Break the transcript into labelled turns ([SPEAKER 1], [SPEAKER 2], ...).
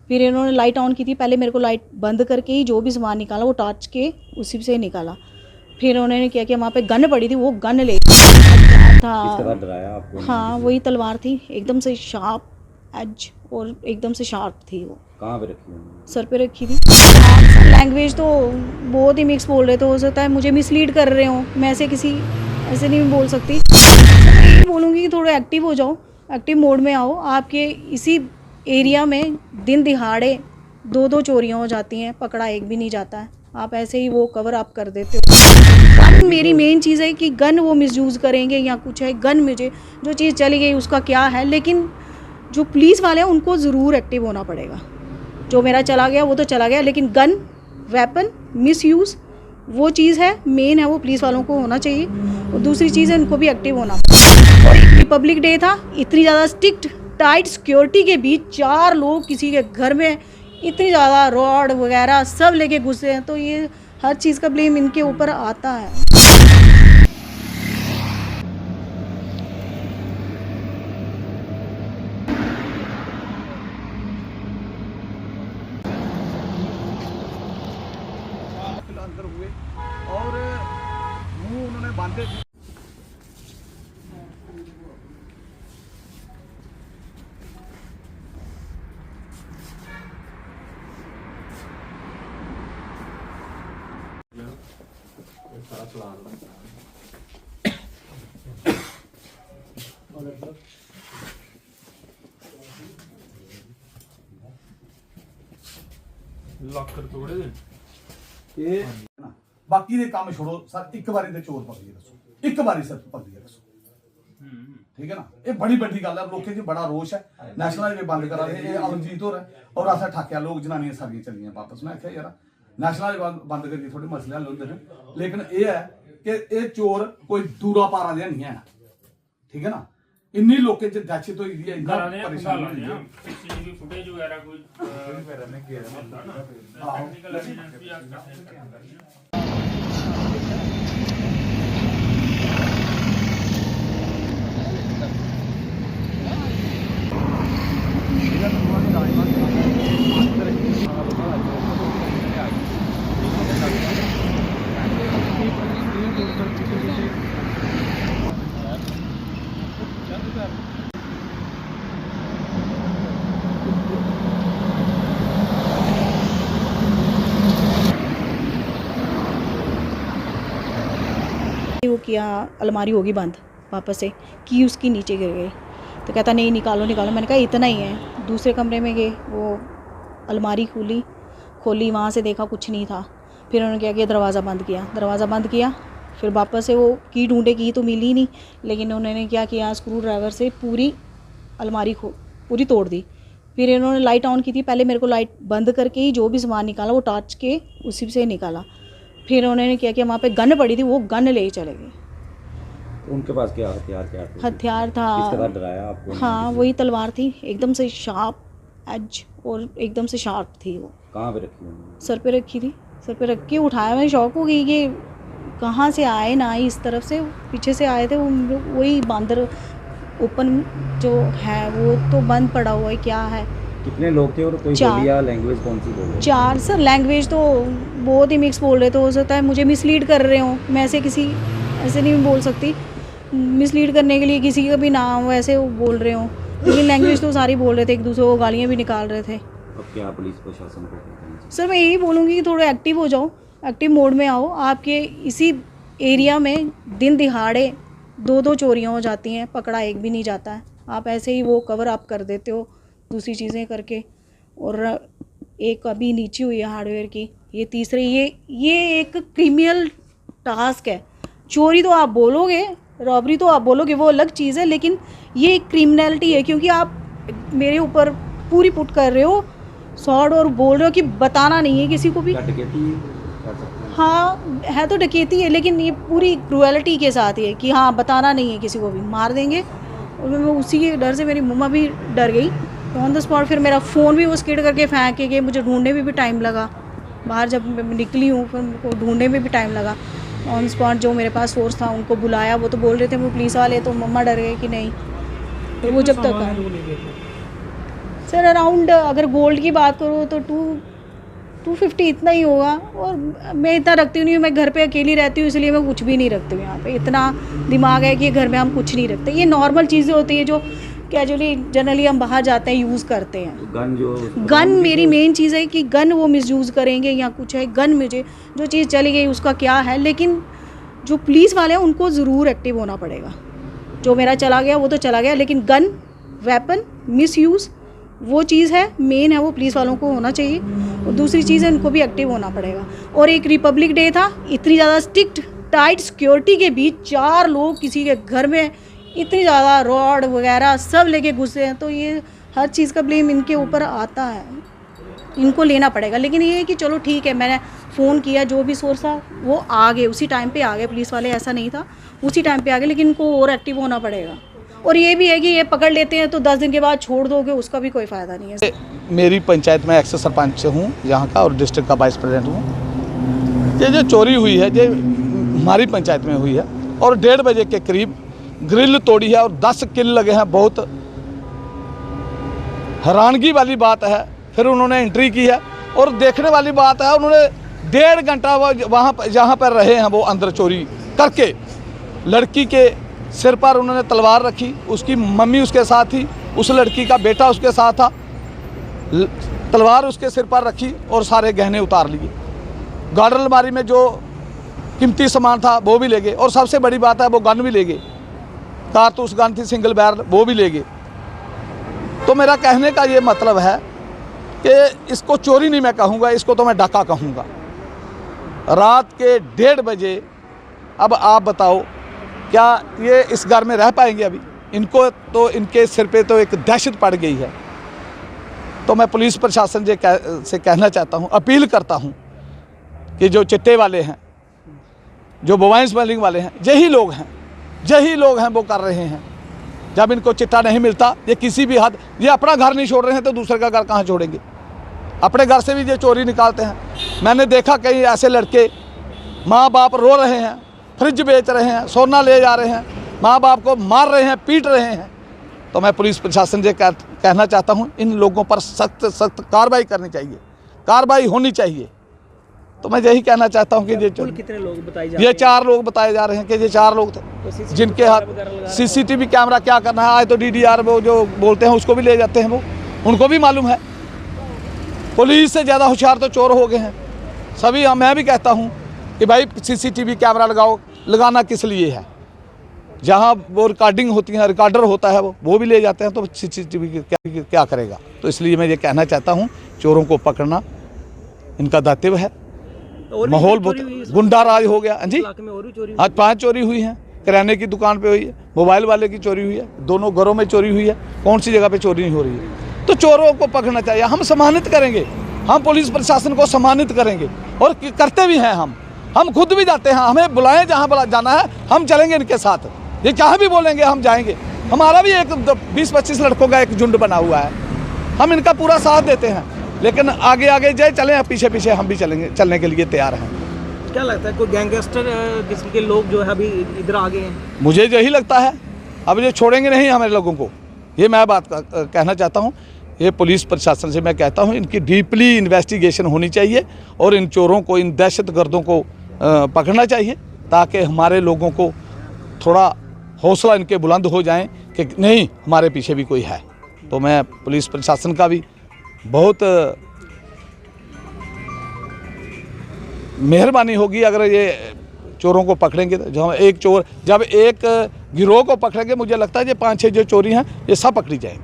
[SPEAKER 1] फिर इन्होंने light on की थी, पहले मेरे को लाइट बंद करके ही जो भी सामान निकाला वो टॉर्च के उसी से निकाला। फिर उन्होंने क्या किया, वहाँ पे गन पड़ी थी, वो गन ले था।
[SPEAKER 2] किस तरह डराया आपको?
[SPEAKER 1] हाँ, वही तलवार थी, एकदम से शार्प एज और एकदम से शार्प थी। वो
[SPEAKER 2] कहाँ पे रखी है?
[SPEAKER 1] सर पे रखी थी। लैंग्वेज तो बहुत ही मिक्स बोल रहे थे, हो सकता है मुझे मिसलीड कर रहे हो, मैं ऐसे नहीं बोल सकती। मैं यही बोलूँगी कि थोड़ा एक्टिव हो जाओ, एक्टिव मोड में आओ। आपके इसी एरिया में दिन दिहाड़े 2-2 चोरियाँ हो जाती हैं, पकड़ा एक भी नहीं जाता है। आप ऐसे ही वो कवर अप कर देते हो। मेरी मेन चीज़ है कि गन वो मिसयूज़ करेंगे या कुछ है, गन मुझे जो चीज़ चली गई उसका क्या है, लेकिन जो पुलिस वाले हैं उनको ज़रूर एक्टिव होना पड़ेगा। जो मेरा चला गया वो तो चला गया, लेकिन गन वेपन मिसयूज़ वो चीज़ है, मेन है वो पुलिस वालों को होना चाहिए। और दूसरी चीज़ है इनको भी एक्टिव होना। और रिपब्लिक डे था, इतनी ज़्यादा स्ट्रिक्ट टाइट सिक्योरिटी के बीच 4 लोग किसी के घर में इतनी ज़्यादा रॉड वगैरह सब लेके घुसे हैं, तो ये हर चीज़ का ब्लेम इनके ऊपर आता है।
[SPEAKER 3] अंदर हुए और मुंह उन्होंने बांधे थे।
[SPEAKER 4] लॉकर तोड़े
[SPEAKER 3] ये ना बाकी दे काम छोड़ो सर, एक बारी ते चोर पकड़िए दसो, एक बारी सर पकड़िए दसो, ठीक है ना। ये बड़ी बड़ी गल है, लोकें च बड़ा रोष है। नेशनल हाईवे बंद करा रहे हैं अमरजीत होर है और असें ठाकिया लोग जनानियां सारियां चलियां वापस। मैं आख्या यार नेशनल हाईवे बंद करिए, थोड़े मसले हल होंदे ने, लेकिन ये है कि ये चोर कोई दूरा पारा दे नहीं है, ठीक है ना। इन्नी लोकें च दहशत होई दी है, इन्ना परेशान होई दी है।
[SPEAKER 4] सीसीटीवी फुटेज वगैरह कोई टेक्निकल एविडेंस भी आप
[SPEAKER 1] वो किया, अलमारी होगी बंद वापस से, की उसकी नीचे गिर गई, तो कहता नहीं निकालो निकालो। मैंने कहा इतना ही है। दूसरे कमरे में गए, वो अलमारी खोली, वहाँ से देखा कुछ नहीं था। फिर उन्होंने क्या किया, दरवाज़ा बंद किया। फिर वापस से वो की ढूंढे, की तो मिली नहीं, लेकिन उन्होंने क्या किया, स्क्रू ड्राइवर से पूरी अलमारी पूरी तोड़ दी। फिर इन्होंने लाइट ऑन की थी, पहले मेरे को लाइट बंद करके ही जो भी सामान निकाला वो टॉर्च के उसी से निकाला। फिर उन्होंने क्या किया, वहाँ पे गन पड़ी थी, वो गन ले चले गए।
[SPEAKER 2] उनके पास क्या हथियार
[SPEAKER 1] था।
[SPEAKER 2] किस तरह डराया आपको?
[SPEAKER 1] हाँ, वही तलवार थी, एकदम से शार्प एज और एकदम से शार्प थी। वो
[SPEAKER 2] कहाँ पे रखी है?
[SPEAKER 1] सर पे रखी थी, सर पे रख के उठाया। मैं शॉक हो गई कि कहाँ से आए ना, इस तरफ से पीछे से आए थे। वही बांदर ओपन जो है वो तो बंद पड़ा हुआ है, क्या है।
[SPEAKER 2] कितने लोग थे और कोई बोलिया लैंग्वेज कौन सी बोल रहे?
[SPEAKER 1] 4 सर। लैंग्वेज तो बहुत ही मिक्स बोल रहे थे, हो सकता है मुझे मिसलीड कर रहे हो, मैं ऐसे नहीं बोल सकती। मिसलीड करने के लिए किसी का भी नाम वैसे वो बोल रहे हो, लेकिन लैंग्वेज तो सारी बोल रहे थे, एक दूसरे को गालियाँ भी निकाल रहे थे।
[SPEAKER 2] अब क्या पुलिस प्रशासन को कहना चाहिए?
[SPEAKER 1] सर मैं यही बोलूँगी कि थोड़ा एक्टिव हो जाओ, एक्टिव मोड में आओ। आपके इसी एरिया में दिन दिहाड़े 2-2 चोरियाँ हो जाती हैं, पकड़ा एक भी नहीं जाता है। आप ऐसे ही वो कवर अप कर देते हो दूसरी चीज़ें करके। और एक अभी नीचे हुई है हार्डवेयर की, ये तीसरे, ये एक क्रिमिनल टास्क है। चोरी तो आप बोलोगे, रॉबरी तो आप बोलोगे, वो अलग चीज़ है, लेकिन ये एक क्रिमिनलिटी है, क्योंकि आप मेरे ऊपर पूरी पुट कर रहे हो सॉर्ट और बोल रहे हो कि बताना नहीं है किसी को भी। हाँ है तो डकैती है, लेकिन ये पूरी क्रूएलिटी के साथ है कि हाँ बताना नहीं है किसी को भी, मार देंगे। और मैं उसी के डर से मेरी मम्मा भी डर गई, तो ऑन द स्पॉट फिर मेरा फ़ोन भी वो स्किड करके फेंक के गए। मुझे ढूंढने में भी टाइम लगा, बाहर जब मैं निकली हूँ फिर मेरे को ढूंढने में भी टाइम लगा। ऑन स्पॉट जो मेरे पास सोर्स था उनको बुलाया, वो तो बोल रहे थे वो पुलिस वाले, तो मम्मा डर गए कि नहीं। फिर वो जब तक सर अराउंड अगर गोल्ड की बात करो तो 250 इतना ही होगा। और मैं इतना रखती नहीं हूँ, मैं घर पे अकेली रहती हूँ इसलिए मैं कुछ भी नहीं रखती हूँ यहाँ पे। इतना दिमाग है कि घर में हम कुछ नहीं रखते, ये नॉर्मल चीज़ें होती हैं जो कैजुअली जनरली हम बाहर जाते हैं यूज़ करते हैं। गन मेरी मेन चीज़ है कि गन वो मिसयूज़ करेंगे या कुछ है, गन मुझे जो चीज़ चली गई उसका क्या है। लेकिन जो पुलिस वाले हैं उनको ज़रूर एक्टिव होना पड़ेगा। जो मेरा चला गया वो तो चला गया, लेकिन गन वेपन मिसयूज़ वो चीज़ है, मेन है वो पुलिस वालों को होना चाहिए। और दूसरी चीज़ है इनको भी एक्टिव होना पड़ेगा। और एक रिपब्लिक डे था, इतनी ज़्यादा स्ट्रिक्ट टाइट सिक्योरिटी के बीच 4 लोग किसी के घर में इतनी ज़्यादा रॉड वगैरह सब लेके घुसे हैं, तो ये हर चीज़ का ब्लेम इनके ऊपर आता है, इनको लेना पड़ेगा। लेकिन ये है कि चलो ठीक है, मैंने फ़ोन किया, जो भी सोर्स था वो आ गए, उसी टाइम पे आ गए पुलिस वाले, ऐसा नहीं था, उसी टाइम पे आ गए। लेकिन इनको और एक्टिव होना पड़ेगा। और ये भी है कि ये पकड़ लेते हैं तो 10 दिन के बाद छोड़ दोगे, उसका भी कोई फ़ायदा नहीं है।
[SPEAKER 5] मेरी पंचायत में एक्स सरपंच हूँ यहाँ का और डिस्ट्रिक्ट का वाइस प्रेसिडेंट हूँ। ये जो चोरी हुई है ये हमारी पंचायत में हुई है और 1:30 बजे के करीब ग्रिल तोड़ी है और 10 किल लगे हैं। बहुत हैरानगी वाली बात है। फिर उन्होंने एंट्री की है और देखने वाली बात है, उन्होंने 1.5 घंटा वहाँ पर जहाँ पर रहे हैं वो अंदर चोरी करके, लड़की के सिर पर उन्होंने तलवार रखी, उसकी मम्मी उसके साथ थी, उस लड़की का बेटा उसके साथ था, तलवार उसके सिर पर रखी और सारे गहने उतार लिए। गार्डन अलमारी में जो कीमती सामान था वो भी ले गए और सबसे बड़ी बात है वो गन भी ले गए, कारतूस गन थी सिंगल बैरल, वो भी ले गए। तो मेरा कहने का ये मतलब है कि इसको चोरी नहीं मैं कहूँगा, इसको तो मैं डाका कहूँगा। रात के 1:30 बजे अब आप बताओ क्या ये इस घर में रह पाएंगे? अभी इनको तो इनके सिर पे तो एक दहशत पड़ गई है। तो मैं पुलिस प्रशासन से कहना चाहता हूँ, अपील करता हूँ कि जो चिट्टे वाले हैं, जो मोबाइल स्मगलिंग वाले हैं, यही लोग हैं वो कर रहे हैं। जब इनको चिट्टा नहीं मिलता, ये किसी भी हद, ये अपना घर नहीं छोड़ रहे हैं तो दूसरे का घर कहाँ छोड़ेंगे? अपने घर से भी ये चोरी निकालते हैं। मैंने देखा कई ऐसे लड़के, माँ बाप रो रहे हैं, फ्रिज बेच रहे हैं, सोना ले जा रहे हैं, माँ बाप को मार रहे हैं, पीट रहे हैं। तो मैं पुलिस प्रशासन से कहना चाहता हूँ, इन लोगों पर सख्त कार्रवाई करनी चाहिए, कार्रवाई होनी चाहिए। तो मैं यही कहना चाहता हूँ कि
[SPEAKER 6] कितने लोग बताए जा रहे
[SPEAKER 5] ये 4 लोग बताए जा रहे हैं कि ये 4 लोग थे,
[SPEAKER 6] तो
[SPEAKER 5] जिनके हाथ सीसीटीवी कैमरा क्या करना है। आज तो DDR वो जो बोलते हैं उसको भी ले जाते हैं, वो उनको भी मालूम है। पुलिस से ज़्यादा होशियार तो चोर हो गए हैं सभी। मैं भी कहता हूँ कि भाई CCTV कैमरा लगाओ, लगाना किस लिए है? जहाँ वो रिकॉर्डिंग होती है, रिकॉर्डर होता है वो भी ले जाते हैं, तो CCTV क्या करेगा? तो इसलिए मैं ये कहना चाहता हूँ, चोरों को पकड़ना इनका दायित्व है। माहौल बहुत गुंडा राज हो गया। जी आज 5 चोरी हुई हैं, किराने की दुकान पे हुई है, मोबाइल वाले की चोरी हुई है, दोनों घरों में चोरी हुई है। कौन सी जगह पे चोरी नहीं हो रही है? तो चोरों को पकड़ना चाहिए। हम सम्मानित करेंगे, हम पुलिस प्रशासन को सम्मानित करेंगे और करते भी हैं। हम खुद भी जाते हैं, हमें बुलाएं जहाँ जाना है हम चलेंगे इनके साथ। ये जहाँ भी बोलेंगे हम जाएंगे। हमारा भी एक 20-25 लड़कों का एक झुंड बना हुआ है, हम इनका पूरा साथ देते हैं। लेकिन आगे जय चलें, पीछे हम भी चलने के लिए तैयार हैं।
[SPEAKER 6] क्या लगता है कोई गैंगस्टर किस्म के लोग जो है अभी इधर आ गए हैं?
[SPEAKER 5] मुझे यही लगता है, अब ये छोड़ेंगे नहीं हमारे लोगों को। ये मैं बात कहना चाहता हूँ। ये पुलिस प्रशासन से मैं कहता हूँ, इनकी डीपली इन्वेस्टिगेशन होनी चाहिए और इन चोरों को, इन दहशतगर्दों को पकड़ना चाहिए, ताकि हमारे लोगों को थोड़ा हौसला इनके बुलंद हो जाए कि नहीं, हमारे पीछे भी कोई है। तो मैं पुलिस प्रशासन का भी बहुत मेहरबानी होगी अगर ये चोरों को पकड़ेंगे। जब एक गिरोह को पकड़ेंगे, मुझे लगता है ये 5-6 जो चोरी हैं ये सब पकड़ी जाएंगी।